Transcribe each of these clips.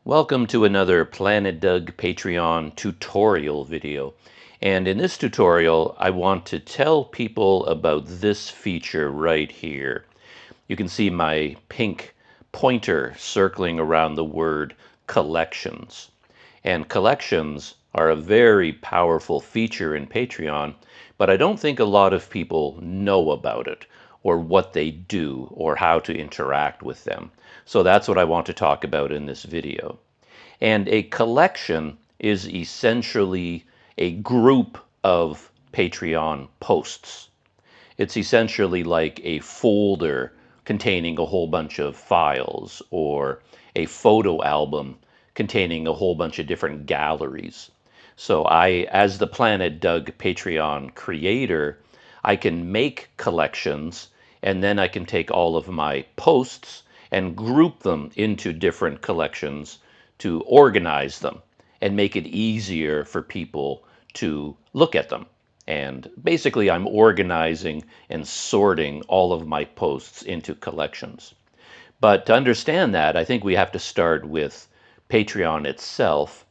Welcome to another Planet Doug Patreon tutorial video. And in this tutorial, I want to tell people about this feature right here. You can see my pink pointer circling around the word collections. And collections are a very powerful feature in Patreon, but I don't think a lot of people know about it, or what they do, or how to interact with them. So that's what I want to talk about in this video. And a collection is essentially a group of Patreon posts. It's essentially like a folder containing a whole bunch of files, or a photo album containing a whole bunch of different galleries. So as the Planet Doug Patreon creator, I can make collections, and then I can take all of my posts and group them into different collections to organize them and make it easier for people to look at them. And basically, I'm organizing and sorting all of my posts into collections. But to understand that, I think we have to start with Patreon itself.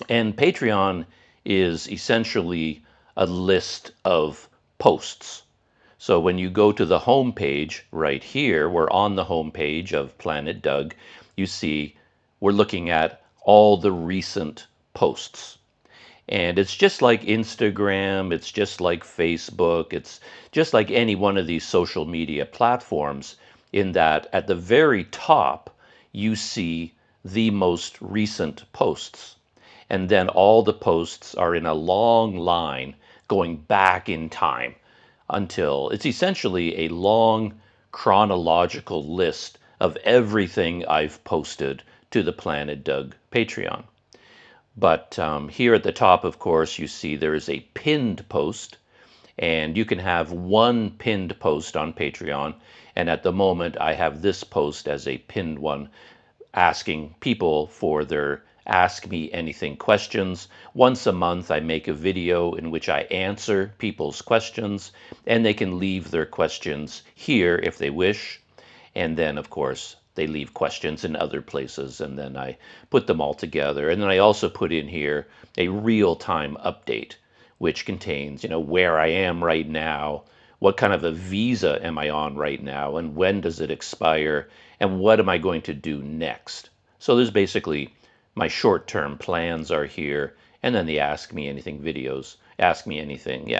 And Patreon is essentially a list of posts. So when you go to the home page right here, we're on the home page of Planet Doug, you see we're looking at all the recent posts. And it's just like Instagram, it's just like Facebook, it's just like any one of these social media platforms, in that at the very top, you see the most recent posts. And then all the posts are in a long line going back in time until it's essentially a long chronological list of everything I've posted to the Planet Doug Patreon. But here at the top, of course, you see there is a pinned post, and you can have one pinned post on Patreon. And at the moment, I have this post as a pinned one, asking people for their Ask Me Anything questions. Once a month, I make a video in which I answer people's questions, and they can leave their questions here if they wish. And then, of course, they leave questions in other places, and then I put them all together. And then I also put in here a real-time update, which contains, where I am right now, what kind of a visa am I on right now, and when does it expire, and what am I going to do next. So there's basically my short-term plans are here, and then the Ask Me Anything videos. Ask Me Anything,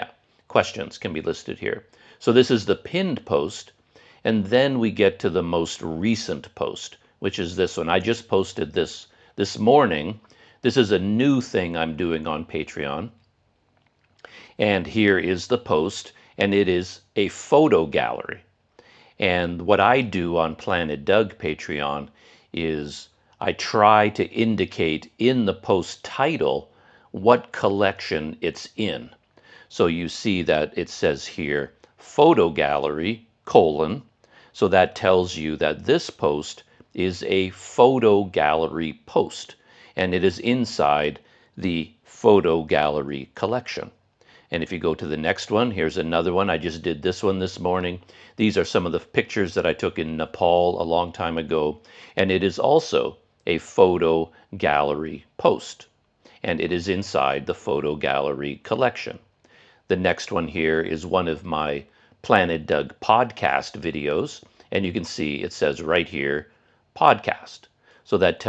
questions can be listed here. So this is the pinned post. And then we get to the most recent post, which is this one. I just posted this morning. This is a new thing I'm doing on Patreon. And here is the post, and it is a photo gallery. And what I do on Planet Doug Patreon is I try to indicate in the post title what collection it's in. So you see that it says here, photo gallery, : so that tells you that this post is a photo gallery post, and it is inside the photo gallery collection. And if you go to the next one, here's another one. I just did this one this morning. These are some of the pictures that I took in Nepal a long time ago, and it is also a photo gallery post, and it is inside the photo gallery collection. The next one here is one of my Planet Doug podcast videos, and you can see it says right here, podcast. So that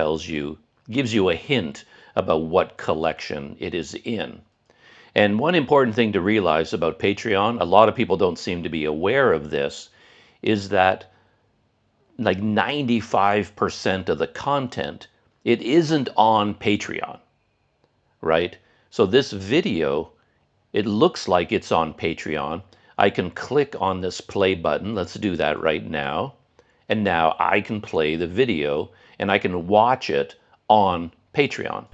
gives you a hint about what collection it is in. And one important thing to realize about Patreon, a lot of people don't seem to be aware of this, is that like 95% of the content, it isn't on Patreon, right? So this video, it looks like it's on Patreon. I can click on this play button. Let's do that right now. And now I can play the video, and I can watch it on Patreon.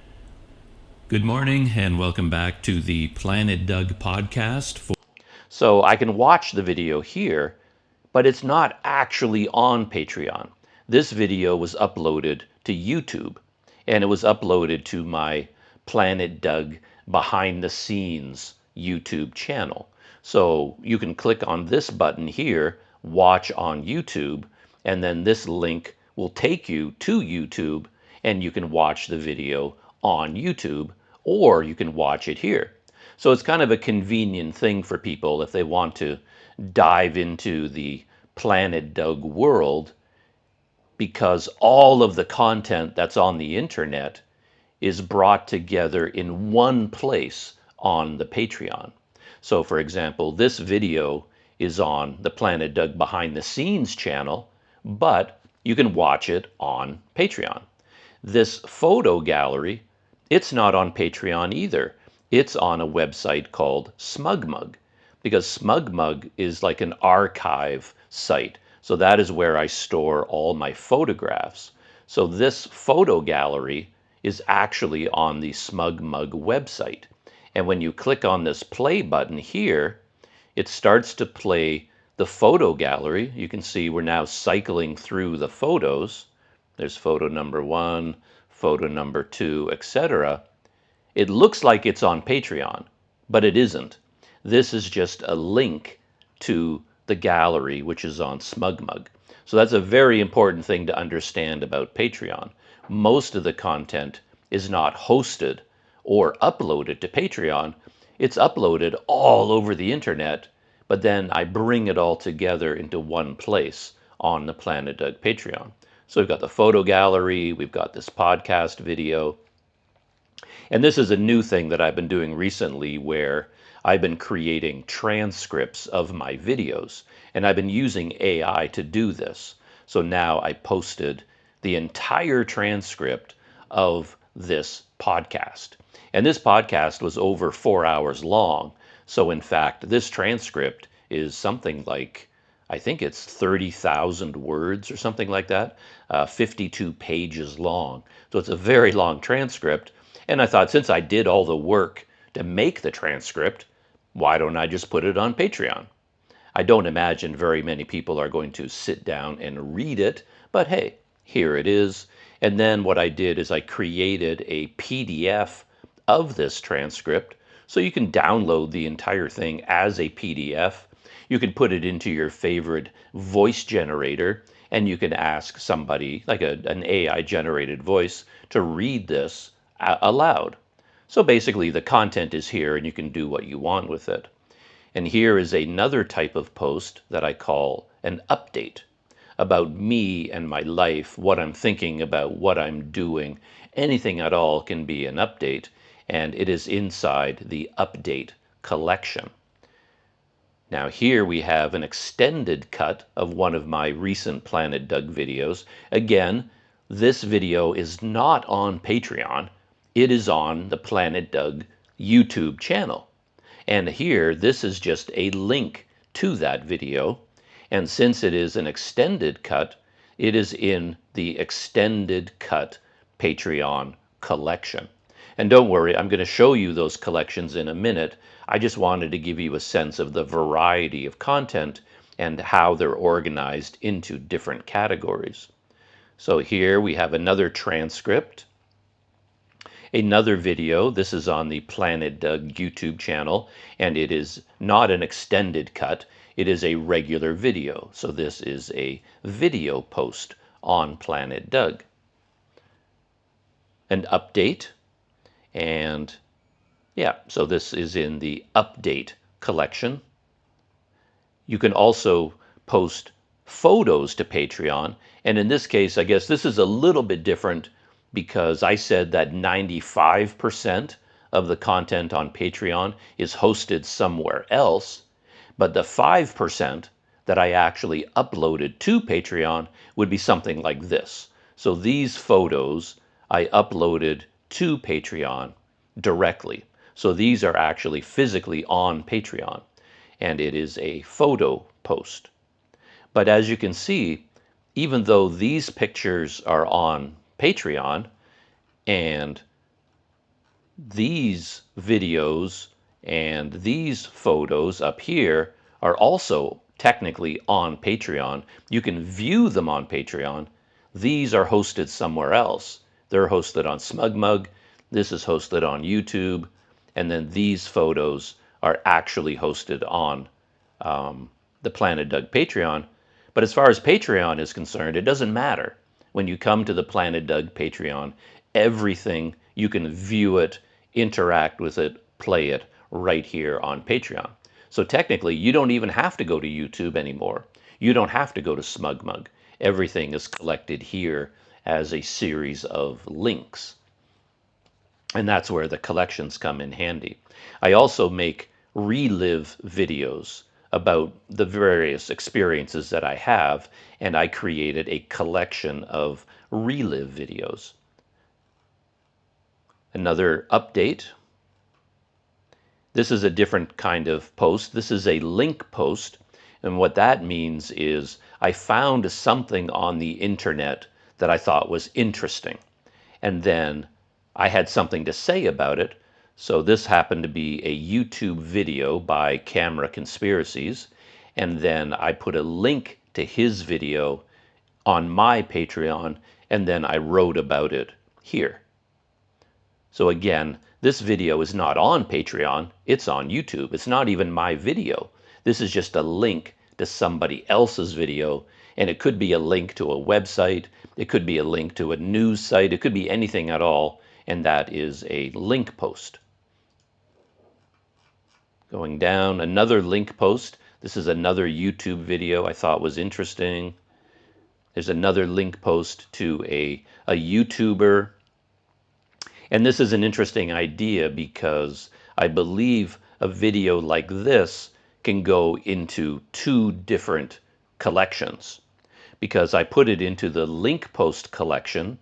Good morning, and welcome back to the Planet Doug podcast. So I can watch the video here, but it's not actually on Patreon. This video was uploaded to YouTube, and it was uploaded to my Planet Doug behind the scenes YouTube channel. So you can click on this button here, watch on YouTube, and then this link will take you to YouTube, and you can watch the video on YouTube, or you can watch it here. So it's kind of a convenient thing for people if they want to dive into the Planet Doug world, because all of the content that's on the internet is brought together in one place on the Patreon. So for example, this video is on the Planet Doug Behind the Scenes channel, but you can watch it on Patreon. This photo gallery, it's not on Patreon either. It's on a website called SmugMug, because SmugMug is like an archive site. So that is where I store all my photographs. So this photo gallery is actually on the SmugMug website. And when you click on this play button here, it starts to play the photo gallery. You can see we're now cycling through the photos. There's photo number 1, photo number 2, etc. It looks like it's on Patreon, but it isn't. This is just a link to the gallery, which is on SmugMug. So that's a very important thing to understand about Patreon. Most of the content is not hosted or uploaded to Patreon. It's uploaded all over the internet, but then I bring it all together into one place on the Planet Doug Patreon. So we've got the photo gallery, we've got this podcast video, and this is a new thing that I've been doing recently, where I've been creating transcripts of my videos, and I've been using AI to do this. So now I posted the entire transcript of this podcast. And this podcast was over 4 hours long. So in fact, this transcript is something like, I think it's 30,000 words or something like that, 52 pages long. So it's a very long transcript. And I thought, since I did all the work to make the transcript, why don't I just put it on Patreon? I don't imagine very many people are going to sit down and read it, but hey, here it is. And then what I did is I created a PDF of this transcript, so you can download the entire thing as a PDF. You can put it into your favorite voice generator, and you can ask somebody, like an AI-generated voice, to read this aloud. So basically the content is here and you can do what you want with it. And here is another type of post that I call an update, about me and my life, what I'm thinking about, what I'm doing. Anything at all can be an update, and it is inside the update collection. Now here we have an extended cut of one of my recent Planet Doug videos. Again, this video is not on Patreon. It is on the Planet Doug YouTube channel. And here, this is just a link to that video. And since it is an extended cut, it is in the extended cut Patreon collection. And don't worry, I'm going to show you those collections in a minute. I just wanted to give you a sense of the variety of content and how they're organized into different categories. So here we have another transcript, another video. This is on the Planet Doug YouTube channel, and it is not an extended cut. It is a regular video. So this is a video post on Planet Doug. An update, and yeah, so this is in the update collection. You can also post photos to Patreon, and in this case, I guess this is a little bit different, because I said that 95% of the content on Patreon is hosted somewhere else, but the 5% that I actually uploaded to Patreon would be something like this. So these photos I uploaded to Patreon directly. So these are actually physically on Patreon, and it is a photo post. But as you can see, even though these pictures are on Patreon, and these videos and these photos up here are also technically on Patreon, you can view them on Patreon. These are hosted somewhere else. They're hosted on SmugMug. This is hosted on YouTube. And then these photos are actually hosted on the Planet Doug Patreon. But as far as Patreon is concerned, it doesn't matter. when you come to the Planet Doug Patreon, everything, you can view it, interact with it, play it right here on Patreon. So technically, you don't even have to go to YouTube anymore. You don't have to go to SmugMug. Everything is collected here as a series of links. And that's where the collections come in handy. I also make relive videos about the various experiences that I have, and I created a collection of relive videos. Another update. This is a different kind of post. This is a link post, and what that means is I found something on the internet that I thought was interesting, and then I had something to say about it. So this happened to be a YouTube video by Camera Conspiracies, and then I put a link to his video on my Patreon, and then I wrote about it here. So again, this video is not on Patreon, it's on YouTube. It's not even my video. This is just a link to somebody else's video, and it could be a link to a website, it could be a link to a news site, it could be anything at all, and that is a link post. Going down, another link post. This is another YouTube video I thought was interesting. There's another link post to a YouTuber. And this is an interesting idea because I believe a video like this can go into 2 different collections, because I put it into the link post collection,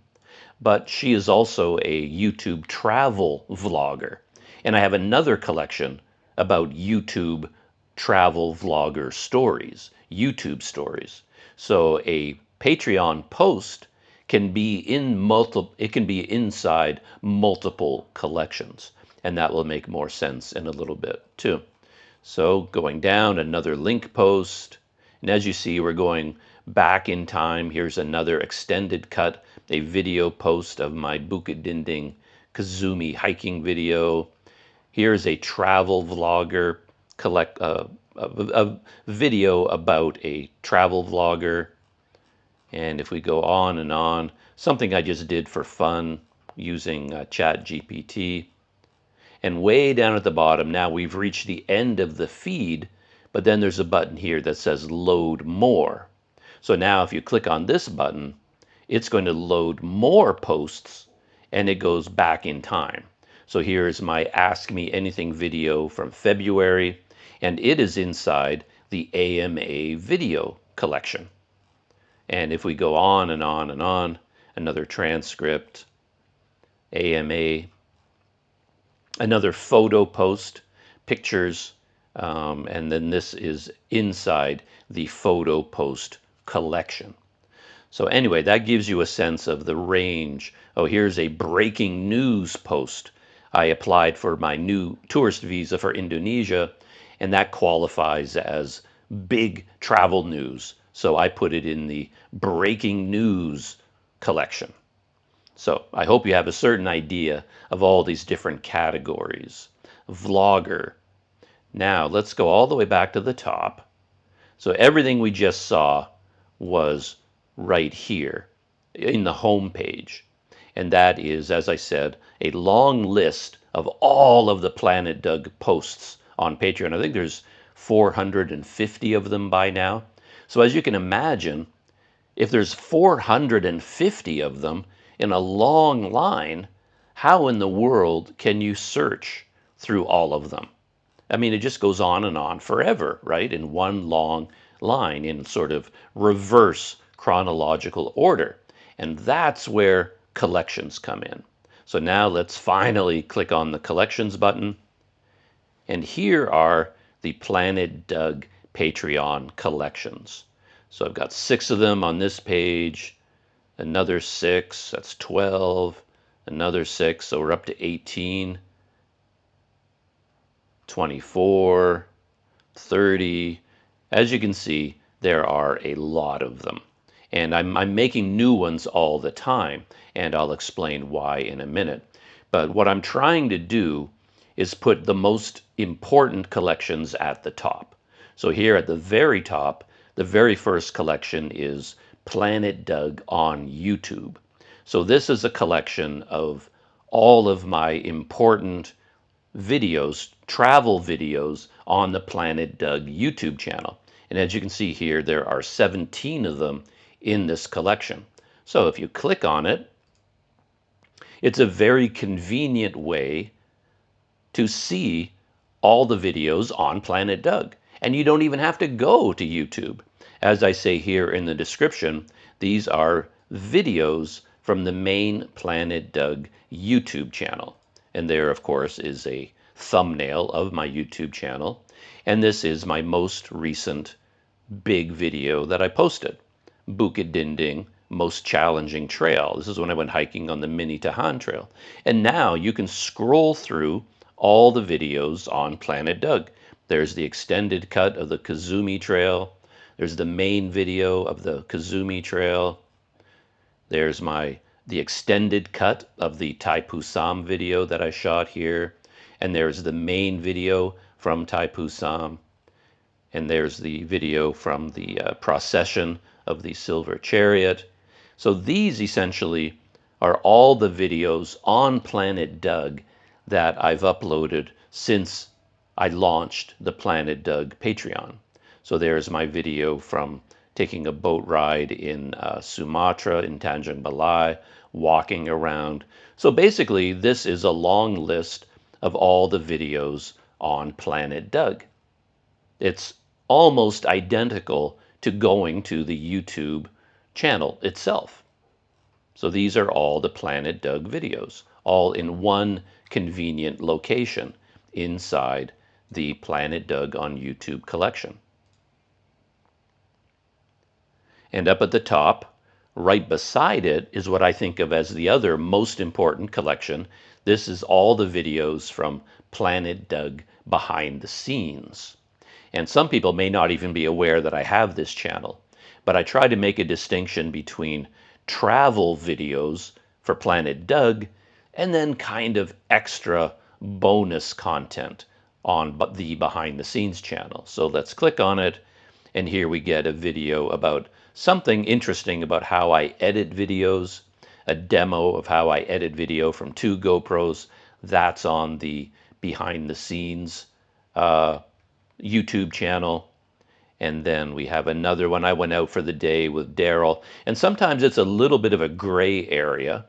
but she is also a YouTube travel vlogger. And I have another collection about YouTube travel vlogger stories, YouTube stories. So a Patreon post can be inside multiple collections, and that will make more sense in a little bit too. So going down, another link post, and as you see, we're going back in time. Here's another extended cut, a video post of my Bukidinding Kazumi hiking video. Here's a travel vlogger a video about a travel vlogger. And if we go on and on, something I just did for fun using ChatGPT. And way down at the bottom, now we've reached the end of the feed, but then there's a button here that says load more. So now if you click on this button, it's going to load more posts, and it goes back in time. So here's my Ask Me Anything video from February, and it is inside the AMA video collection. And if we go on and on and on, another transcript, AMA, another photo post, pictures, and then this is inside the photo post collection. So anyway, that gives you a sense of the range. Oh, here's a breaking news post. I applied for my new tourist visa for Indonesia, and that qualifies as big travel news. So I put it in the breaking news collection. So I hope you have a certain idea of all these different categories. Vlogger. Now let's go all the way back to the top. So everything we just saw was right here in the home page. And that is, as I said, a long list of all of the Planet Doug posts on Patreon. I think there's 450 of them by now. So as you can imagine, if there's 450 of them in a long line, how in the world can you search through all of them? I mean, it just goes on and on forever, right? In one long line in sort of reverse chronological order. And that's where collections come in. So now let's finally click on the collections button. And here are the Planet Doug Patreon collections. So I've got 6 of them on this page, another 6, that's 12, another 6, so we're up to 18, 24, 30. As you can see, there are a lot of them. And I'm making new ones all the time, and I'll explain why in a minute. But what I'm trying to do is put the most important collections at the top. So here at the very top, the very first collection is Planet Doug on YouTube. So this is a collection of all of my important videos, travel videos on the Planet Doug YouTube channel. And as you can see here, there are 17 of them in this collection. So if you click on it, it's a very convenient way to see all the videos on Planet Doug. And you don't even have to go to YouTube. As I say here in the description, these are videos from the main Planet Doug YouTube channel. And there, of course, is a thumbnail of my YouTube channel. And this is my most recent big video that I posted, Bukit Dinding Most Challenging Trail. This is when I went hiking on the Mini THTan Trail. And now you can scroll through all the videos on Planet Doug. There's the extended cut of the Kazumi Trail. There's the main video of the Kazumi Trail. There's the extended cut of the Taipu Sam video that I shot here. And there's the main video from Taipu Sam. And there's the video from the procession of the Silver Chariot. So these essentially are all the videos on Planet Doug that I've uploaded since I launched the Planet Doug Patreon. So there's my video from taking a boat ride in Sumatra, in Tanjung Balai, walking around. So basically, this is a long list of all the videos on Planet Doug. It's almost identical to going to the YouTube channel itself. So these are all the Planet Doug videos, all in one convenient location inside the Planet Doug on YouTube collection. And up at the top, right beside it, is what I think of as the other most important collection. This is all the videos from Planet Doug behind the scenes. And some people may not even be aware that I have this channel, but I try to make a distinction between travel videos for Planet Doug and then kind of extra bonus content on the behind the scenes channel. So let's click on it, and here we get a video about something interesting about how I edit videos, a demo of how I edit video from 2 GoPros. That's on the behind the scenes YouTube channel. And then we have another one. I went out for the day with Daryl. And sometimes it's a little bit of a gray area.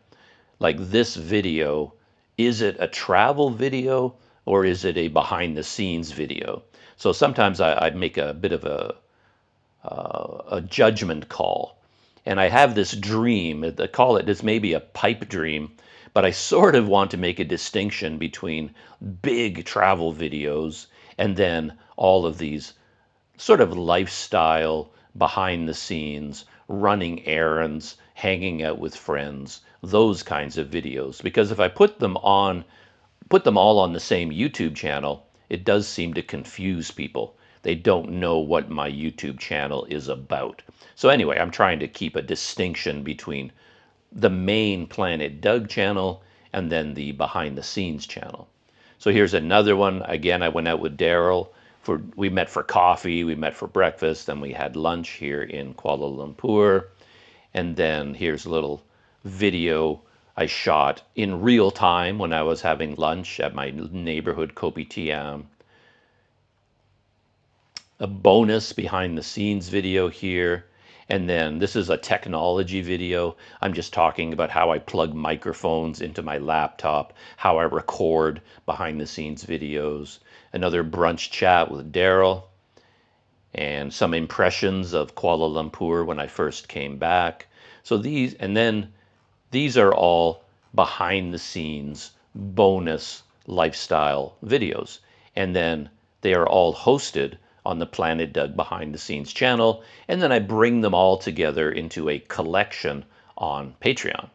Like this video, is it a travel video or is it a behind the scenes video? So sometimes I make a bit of a judgment call. And I have this dream, I call it, this maybe a pipe dream, but I sort of want to make a distinction between big travel videos and then all of these sort of lifestyle, behind the scenes, running errands, hanging out with friends, those kinds of videos. Because if I put them all on the same YouTube channel, it does seem to confuse people. They don't know what my YouTube channel is about. So anyway, I'm trying to keep a distinction between the main Planet Doug channel and then the behind the scenes channel. So here's another one. Again, I went out with Daryl. We met for coffee, we met for breakfast, then we had lunch here in Kuala Lumpur. And then here's a little video I shot in real time when I was having lunch at my neighborhood kopitiam. A bonus behind the scenes video here. And then this is a technology video. I'm just talking about how I plug microphones into my laptop, how I record behind the scenes videos. Another brunch chat with Daryl, and some impressions of Kuala Lumpur when I first came back. So these are all behind the scenes bonus lifestyle videos. And then they are all hosted on the Planet Doug behind the scenes channel, and then I bring them all together into a collection on Patreon.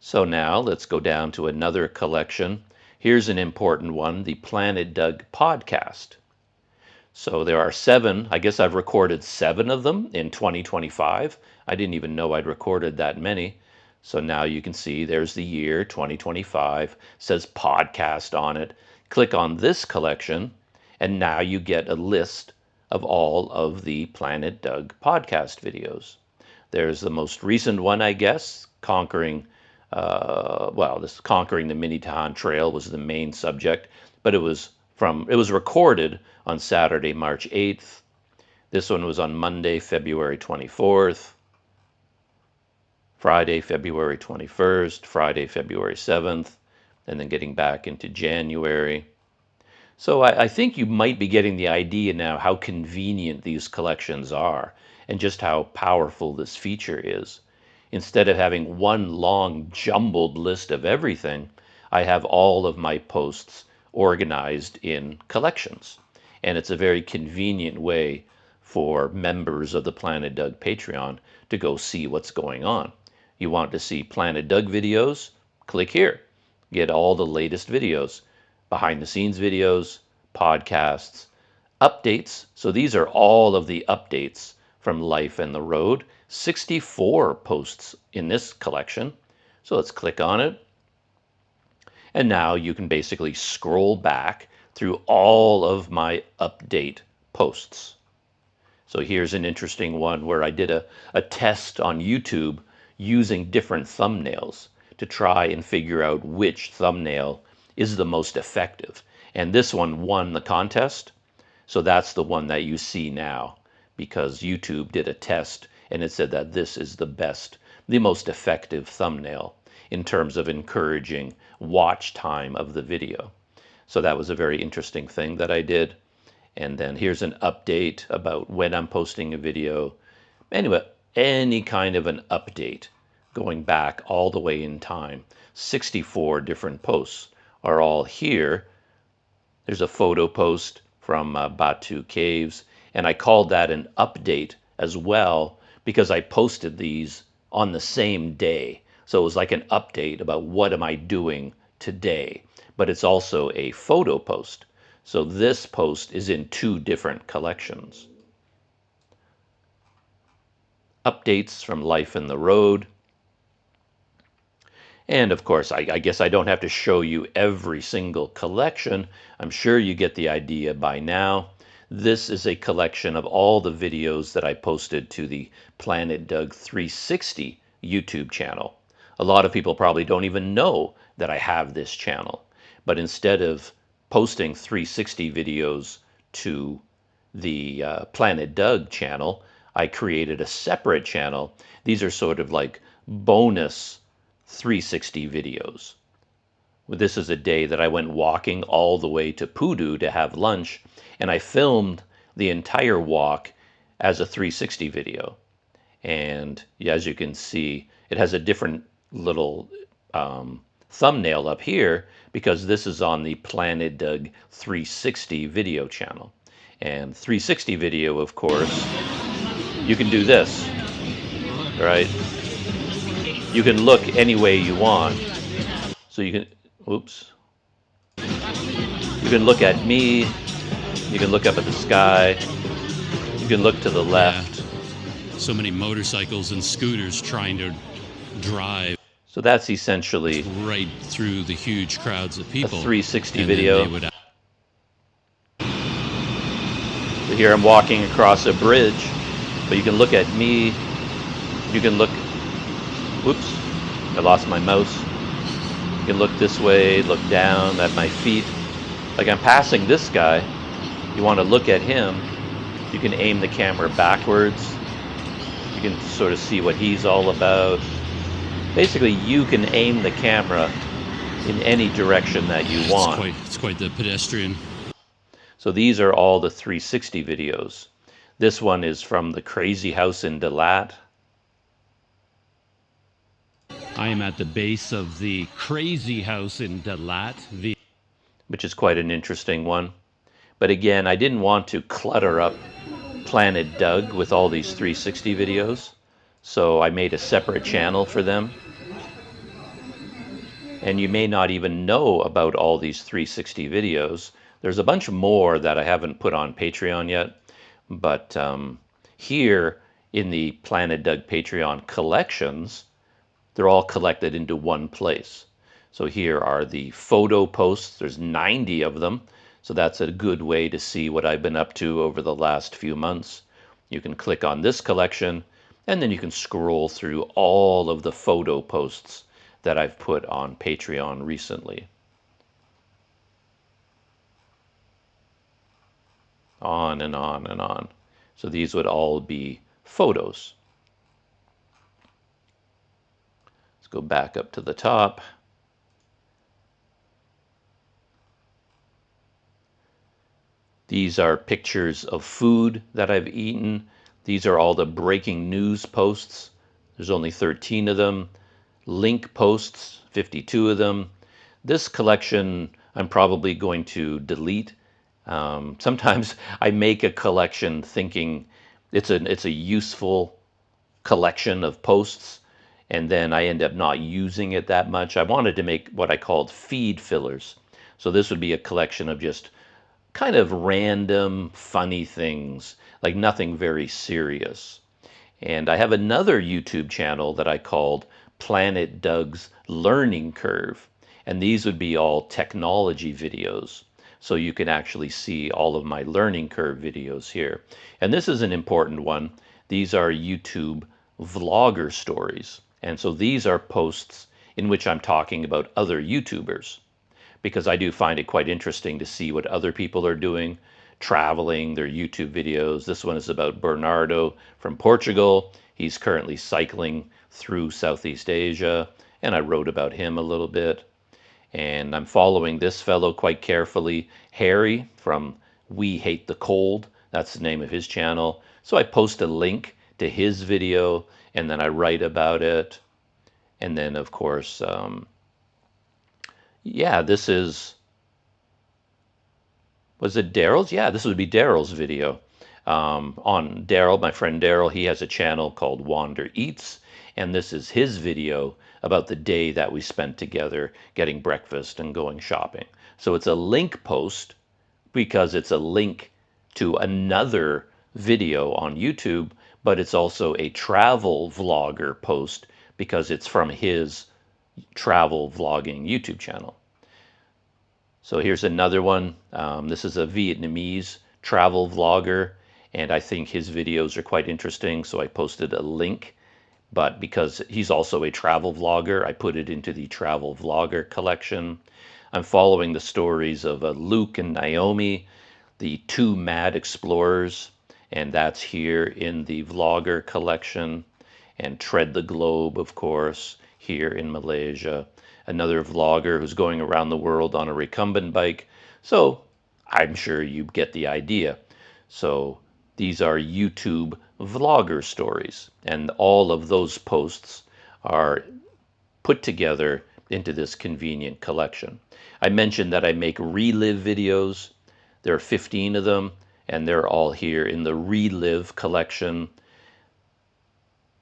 So now let's go down to another collection. Here's an important one, the Planet Doug podcast. So there are 7, I guess I've recorded 7 of them in 2025. I didn't even know I'd recorded that many. So now you can see there's the year 2025, says podcast on it. Click on this collection, and now you get a list of all of the Planet Doug podcast videos. There's the most recent one, I guess, conquering, conquering the Minitahan Trail was the main subject, but it was recorded on Saturday, March 8th. This one was on Monday, February 24th, Friday, February 21st, Friday, February 7th, and then getting back into January. So I think you might be getting the idea now how convenient these collections are and just how powerful this feature is. Instead of having one long jumbled list of everything, I have all of my posts organized in collections. And it's a very convenient way for members of the Planet Doug Patreon to go see what's going on. You want to see Planet Doug videos? Click here. Get all the latest videos. Behind the scenes videos, podcasts, updates. So these are all of the updates from Life and the Road. 64 posts in this collection. So let's click on it. And now you can basically scroll back through all of my update posts. So here's an interesting one where I did a test on YouTube using different thumbnails to try and figure out which thumbnail is the most effective. And this one won the contest. So that's the one that you see now because YouTube did a test and it said that this is the most effective thumbnail in terms of encouraging watch time of the video. So that was a very interesting thing that I did. And then here's an update about when I'm posting a video. Anyway, any kind of an update going back all the way in time. 64 different posts are all here. There's a photo post from Batu Caves, and I called that an update as well because I posted these on the same day. So it was like an update about what am I doing today, but it's also a photo post. So this post is in 2 different collections. Updates from Life and the Road. And of course, I guess I don't have to show you every single collection. I'm sure you get the idea by now. This is a collection of all the videos that I posted to the Planet Doug 360 YouTube channel. A lot of people probably don't even know that I have this channel. But instead of posting 360 videos to the Planet Doug channel, I created a separate channel. These are sort of like bonus 360 videos. This is a day that I went walking all the way to Pudu to have lunch, and I filmed the entire walk as a 360 video. And as you can see, it has a different little thumbnail up here because this is on the Planet Doug 360 video channel. And 360 video, of course, you can do this, right? You can look any way you want. So you can, oops. You can look at me. You can look up at the sky. You can look to the left. Yeah. So many motorcycles and scooters trying to drive. So that's essentially right through the huge crowds of people. A 360 video. So here I'm walking across a bridge, but you can look at me. You can look. Whoops, I lost my mouse. You can look this way, look down at my feet. Like I'm passing this guy. You want to look at him. You can aim the camera backwards. You can sort of see what he's all about. Basically, you can aim the camera in any direction that you want. It's quite the pedestrian. So these are all the 360 videos. This one is from the Crazy House in Dalat. I am at the base of the Crazy House in Dalat, which is quite an interesting one. But again, I didn't want to clutter up Planet Doug with all these 360 videos, so I made a separate channel for them. And you may not even know about all these 360 videos. There's a bunch more that I haven't put on Patreon yet, but here in the Planet Doug Patreon collections, they're all collected into one place. So here are the photo posts. There's 90 of them. So that's a good way to see what I've been up to over the last few months. You can click on this collection And then you can scroll through all of the photo posts that I've put on Patreon recently. On and on and on. So these would all be photos. Let's go back up to the top. These are pictures of food that I've eaten. These are all the breaking news posts. There's only 13 of them. Link posts, 52 of them. This collection I'm probably going to delete. Sometimes I make a collection thinking it's a useful collection of posts, and then I end up not using it that much. I wanted to make what I called feed fillers. So this would be a collection of just kind of random, funny things, like nothing very serious. And I have another YouTube channel that I called Planet Doug's Learning Curve. And these would be all technology videos. So you can actually see all of my learning curve videos here. And this is an important one. These are YouTube vlogger stories. And so these are posts in which I'm talking about other YouTubers, because I do find it quite interesting to see what other people are doing, traveling, their YouTube videos. This one is about Bernardo from Portugal. He's currently cycling through Southeast Asia, and I wrote about him a little bit. And I'm following this fellow quite carefully, Harry from We Hate the Cold. That's the name of his channel. So I post a link to his video, and then I write about it. And then, of course, yeah, this is, was it Daryl's? Yeah, this would be Daryl's video. On Daryl, my friend Daryl, he has a channel called Wander Eats, and this is his video about the day that we spent together getting breakfast and going shopping. So it's a link post because it's a link to another video on YouTube, but it's also a travel vlogger post because it's from his travel vlogging YouTube channel. So here's another one. This is a Vietnamese travel vlogger, and I think his videos are quite interesting, so I posted a link. But because he's also a travel vlogger, I put it into the travel vlogger collection. I'm following the stories of Luke and Naomi, the two mad explorers, and that's here in the vlogger collection. And Tread the Globe, of course, here in Malaysia. Another vlogger who's going around the world on a recumbent bike. So I'm sure you get the idea. So these are YouTube vlogger stories, and all of those posts are put together into this convenient collection. I mentioned that I make relive videos. There are 15 of them, and they're all here in the relive collection.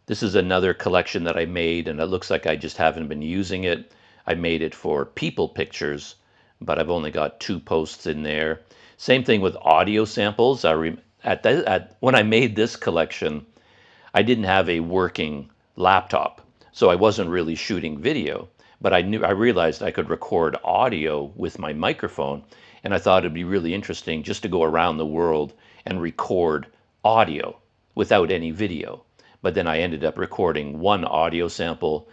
This is another collection that I made, and it looks like I just haven't been using it. I made it for people pictures, but I've only got 2 posts in there. Same thing with audio samples. When I made this collection, I didn't have a working laptop, so I wasn't really shooting video. But I realized I could record audio with my microphone, and I thought it'd be really interesting just to go around the world and record audio without any video. But then I ended up recording one audio sample,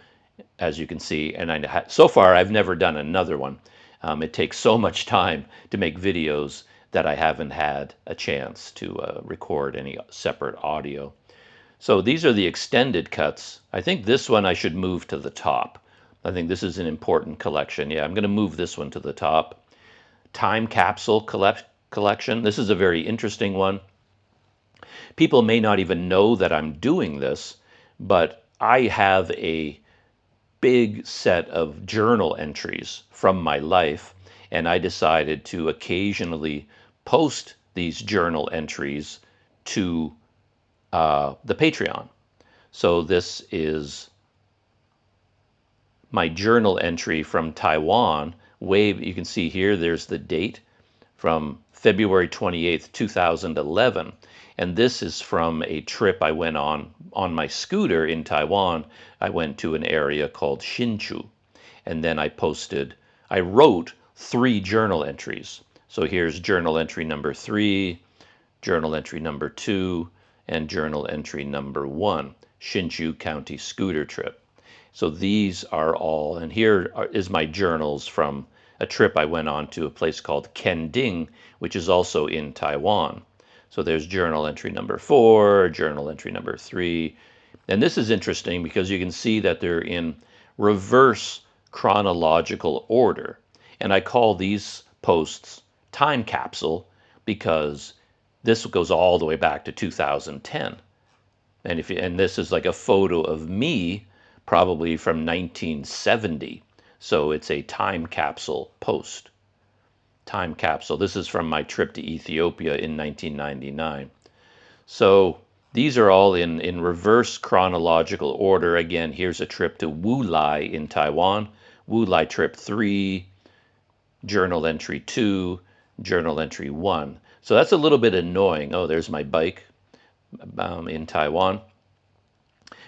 as you can see, and so far I've never done another one. It takes so much time to make videos that I haven't had a chance to record any separate audio. So these are the extended cuts. I think this one I should move to the top. I think this is an important collection. Yeah, I'm going to move this one to the top. Time capsule collection. This is a very interesting one. People may not even know that I'm doing this, but I have a big set of journal entries from my life, and I decided to occasionally post these journal entries to the Patreon. So this is my journal entry from Taiwan. You can see here, there's the date from February 28th, 2011. And this is from a trip I went on my scooter in Taiwan. I went to an area called Hsinchu. And then I wrote 3 journal entries. So here's journal entry number 3, journal entry number 2, and journal entry number 1. Hsinchu County scooter trip. So these are all, and here is my journals from a trip I went on to a place called Kending, which is also in Taiwan. So there's journal entry number 4, journal entry number 3. And this is interesting because you can see that they're in reverse chronological order. And I call these posts time capsule because this goes all the way back to 2010. And this is like a photo of me probably from 1970. So it's a time capsule post. Time capsule. This is from my trip to Ethiopia in 1999. So these are all in reverse chronological order. Again, here's a trip to Wulai in Taiwan. Wulai trip 3, journal entry 2, journal entry 1. So that's a little bit annoying. Oh, there's my bike in Taiwan,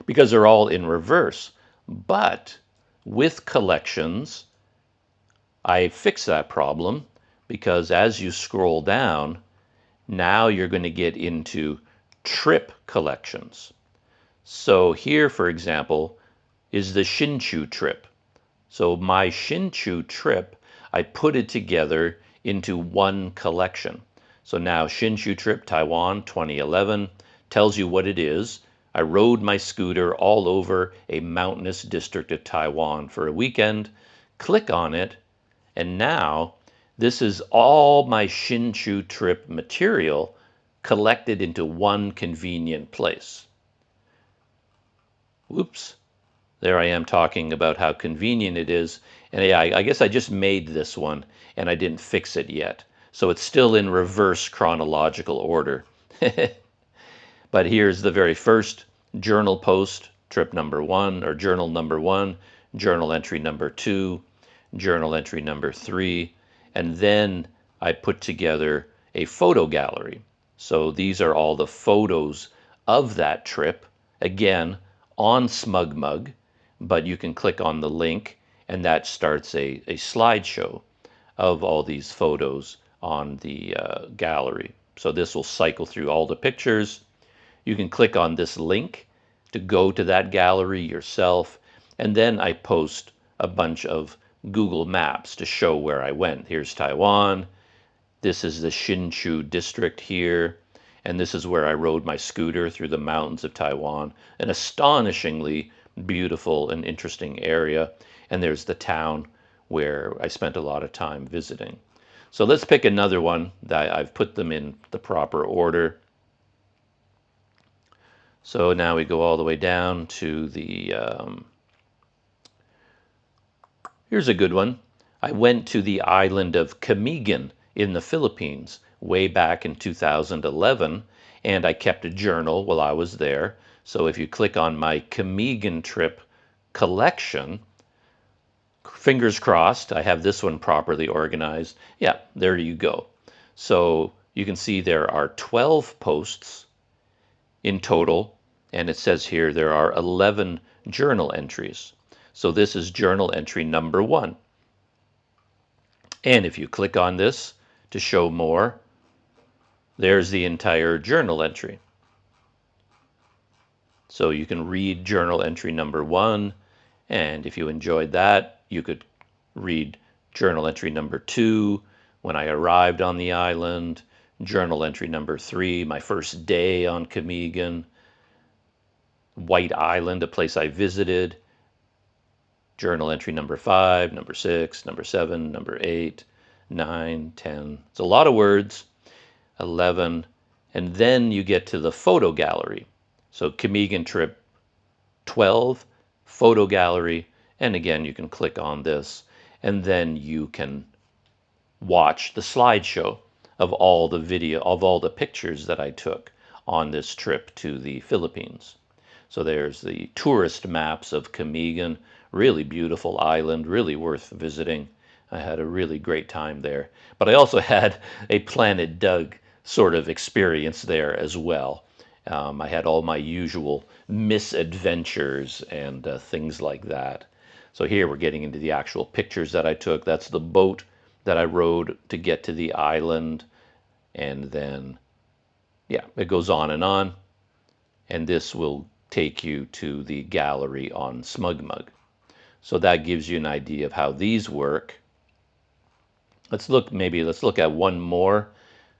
because they're all in reverse. But with collections, I fix that problem because as you scroll down, now you're going to get into trip collections. So here, for example, is the Hsinchu trip. So my Hsinchu trip, I put it together into one collection. So now Hsinchu trip, Taiwan, 2011, tells you what it is. I rode my scooter all over a mountainous district of Taiwan for a weekend. Click on it, and now this is all my Hsinchu trip material collected into one convenient place. Whoops. There I am talking about how convenient it is. And yeah, I guess I just made this one and I didn't fix it yet. So it's still in reverse chronological order. But here's the very first journal post, trip number 1, or journal number 1, journal entry number 2, journal entry number 3, and then I put together a photo gallery. So these are all the photos of that trip, again, on SmugMug, but you can click on the link and that starts a slideshow of all these photos on the gallery. So this will cycle through all the pictures. You can click on this link to go to that gallery yourself, and then I post a bunch of Google Maps to show where I went. Here's Taiwan. This is the Hsinchu district here, and this is where I rode my scooter through the mountains of Taiwan, an astonishingly beautiful and interesting area. And there's the town where I spent a lot of time visiting. So let's pick another one that I've put them in the proper order. So now we go all the way down to the, here's a good one. I went to the island of Camiguin in the Philippines way back in 2011, and I kept a journal while I was there. So if you click on my Camiguin trip collection, fingers crossed, I have this one properly organized. Yeah, there you go. So you can see there are 12 posts in total, and it says here there are 11 journal entries. So this is journal entry number 1. And if you click on this to show more, there's the entire journal entry. So you can read journal entry number 1, and if you enjoyed that, you could read journal entry number 2, when I arrived on the island, journal entry number 3, my first day on Camiguin, White Island, a place I visited, journal entry number 5, number 6, number 7, number 8, 9, 10. It's a lot of words, 11, and then you get to the photo gallery. So Camiguin trip 12, photo gallery, and again you can click on this, and then you can watch the slideshow of all the video, of all the pictures that I took on this trip to the Philippines. So there's the tourist maps of Camiguin, really beautiful island, really worth visiting. I had a really great time there. But I also had a Planet Doug sort of experience there as well. I had all my usual misadventures and things like that. So here we're getting into the actual pictures that I took. That's the boat that I rode to get to the island. And then, yeah, it goes on. And this will take you to the gallery on SmugMug. So that gives you an idea of how these work. Let's look at one more,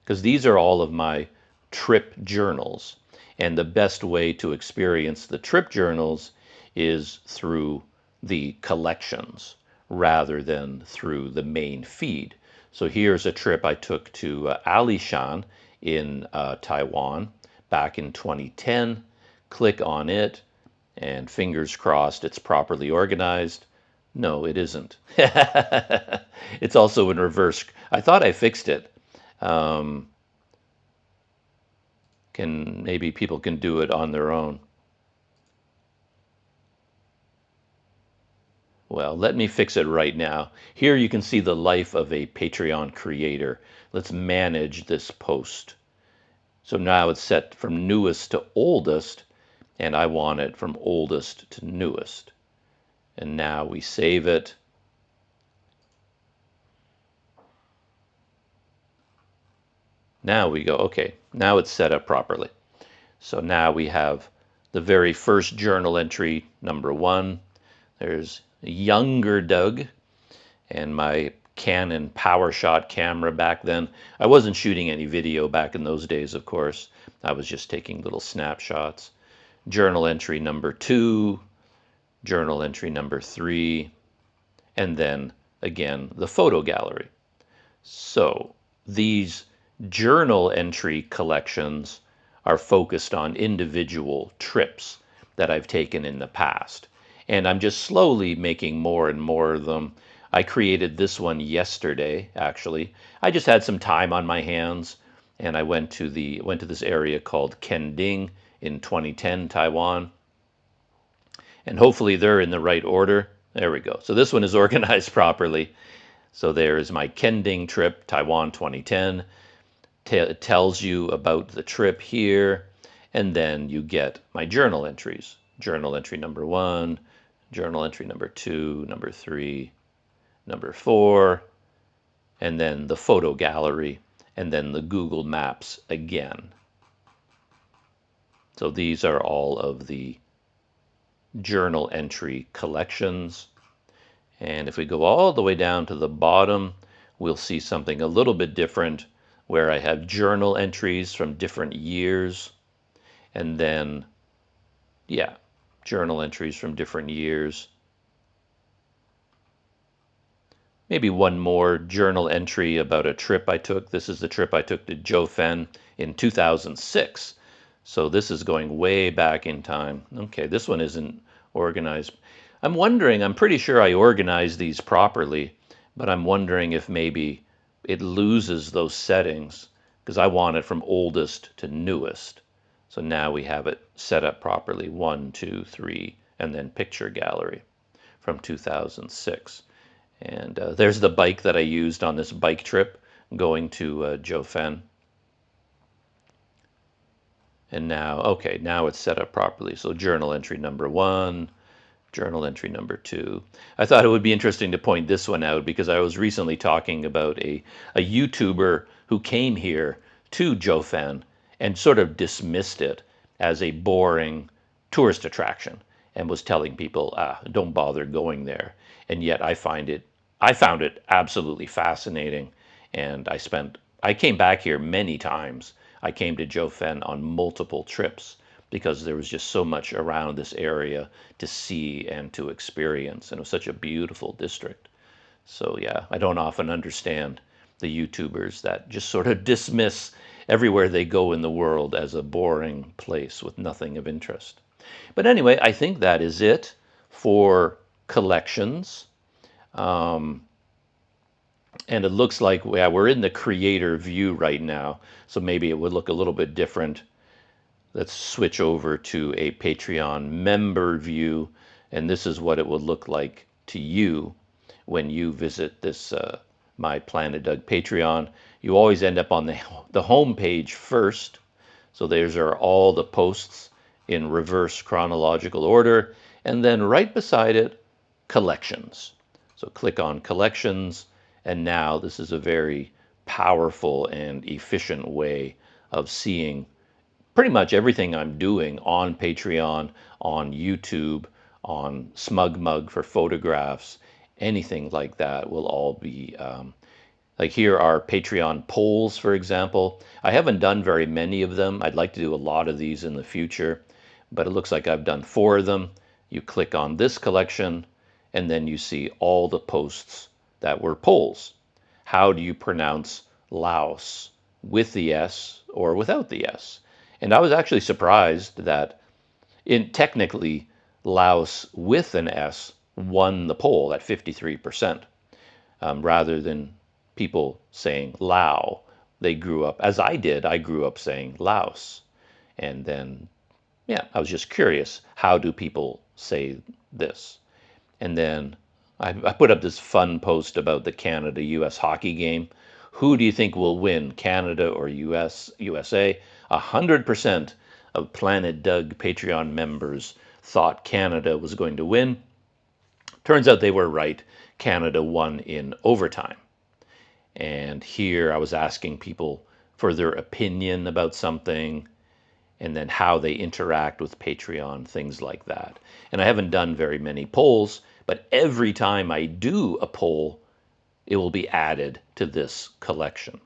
because these are all of my trip journals. And the best way to experience the trip journals is through the collections rather than through the main feed. So here's a trip I took to Alishan in Taiwan back in 2010. Click on it, and fingers crossed it's properly organized. No, it isn't. It's also in reverse. I thought I fixed it. Maybe people can do it on their own. Well, let me fix it right now. Here you can see the life of a Patreon creator. Let's manage this post. So now it's set from newest to oldest, and I want it from oldest to newest. And now we save it. Now we go, okay, now it's set up properly. So now we have the very first journal entry, number 1. There's younger Doug and my Canon PowerShot camera back then. I wasn't shooting any video back in those days, of course. I was just taking little snapshots. Journal entry number 2, journal entry number 3, and then again the photo gallery. So these journal entry collections are focused on individual trips that I've taken in the past. And I'm just slowly making more and more of them. I created this one yesterday, actually. I just had some time on my hands, and I went to this area called Kending in 2010, Taiwan. And hopefully they're in the right order. There we go. So this one is organized properly. So there's my Kending trip, Taiwan 2010. It tells you about the trip here, and then you get my journal entries. Journal entry number 1, journal entry number 2, number 3, number 4, and then the photo gallery, and then the Google Maps again. So these are all of the journal entry collections. And if we go all the way down to the bottom, we'll see something a little bit different, where I have journal entries from different years, and then, yeah, journal entries from different years. Maybe one more journal entry about a trip I took. This is the trip I took to Jiufen in 2006. So this is going way back in time. Okay, this one isn't organized. I'm pretty sure I organized these properly, but I'm wondering if maybe it loses those settings, because I want it from oldest to newest. So now we have it set up properly, 1, 2, 3, and then picture gallery from 2006. And there's the bike that I used on this bike trip going to Jiufen. And now, okay, now it's set up properly. So journal entry number 1, journal entry number 2. I thought it would be interesting to point this one out, because I was recently talking about a YouTuber who came here to Jiufen and sort of dismissed it as a boring tourist attraction and was telling people, don't bother going there. And yet I found it absolutely fascinating. And I came back here many times. I came to Jiufen on multiple trips, because there was just so much around this area to see and to experience. And it was such a beautiful district. So yeah, I don't often understand the YouTubers that just sort of dismiss everywhere they go in the world as a boring place with nothing of interest. But anyway, I think that is it for collections. And it looks like, yeah, we're in the creator view right now, so maybe it would look a little bit different. Let's switch over to a Patreon member view, and this is what it would look like to you when you visit this My Planet Doug Patreon. You always end up on the home page first. So there's all the posts in reverse chronological order, and then right beside it, collections. So click on collections, and now this is a very powerful and efficient way of seeing pretty much everything I'm doing on Patreon, on YouTube, on SmugMug for photographs, anything like that will all be like here are Patreon polls, for example. I haven't done very many of them. I'd like to do a lot of these in the future, but it looks like I've done 4 of them. You click on this collection, and then you see all the posts that were polls. How do you pronounce Laos, with the S or without the S? And I was actually surprised that technically Laos with an S won the poll at 53%, rather than people saying Lao. They grew up, as I did, I grew up saying Laos. And then, yeah, I was just curious, how do people say this? And then I put up this fun post about the Canada-US hockey game. Who do you think will win, Canada or USA? 100% of Planet Doug Patreon members thought Canada was going to win. Turns out they were right. Canada won in overtime. And here I was asking people for their opinion about something, and then how they interact with Patreon, things like that. And I haven't done very many polls, but every time I do a poll, it will be added to this collection.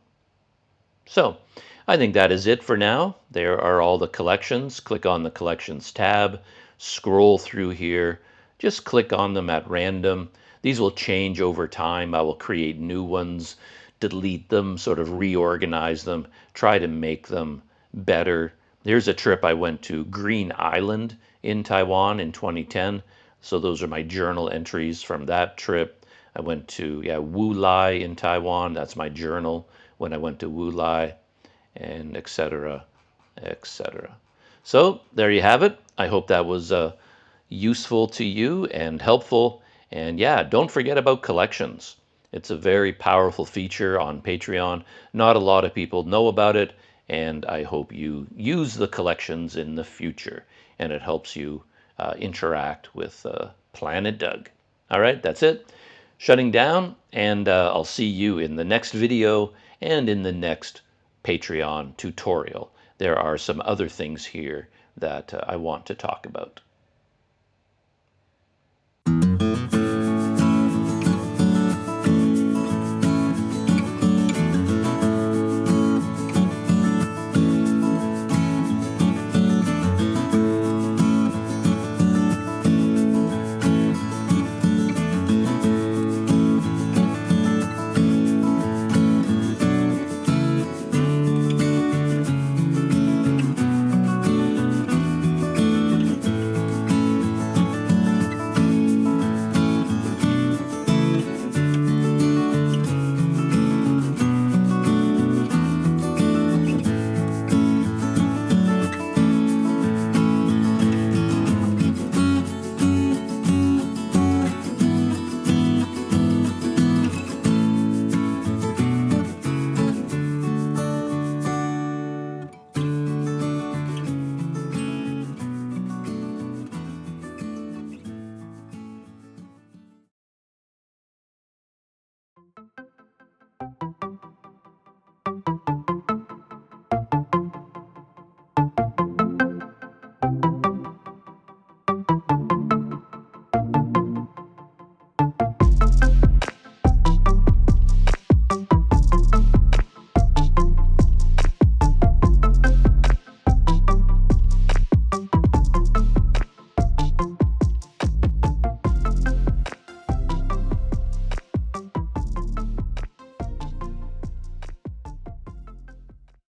So I think that is it for now. There are all the collections. Click on the collections tab, scroll through here, just click on them at random. These will change over time. I will create new ones, delete them, sort of reorganize them, try to make them better. Here's a trip I went to Green Island in Taiwan in 2010. So those are my journal entries from that trip. I went to Wulai in Taiwan. That's my journal when I went to Wulai, and etc., etc. So there you have it. I hope that was useful to you and helpful. And yeah, don't forget about collections. It's a very powerful feature on Patreon. Not a lot of people know about it, and I hope you use the collections in the future, and it helps you interact with Planet Doug. All right, that's it. Shutting down, and I'll see you in the next video and in the next Patreon tutorial. There are some other things here that I want to talk about.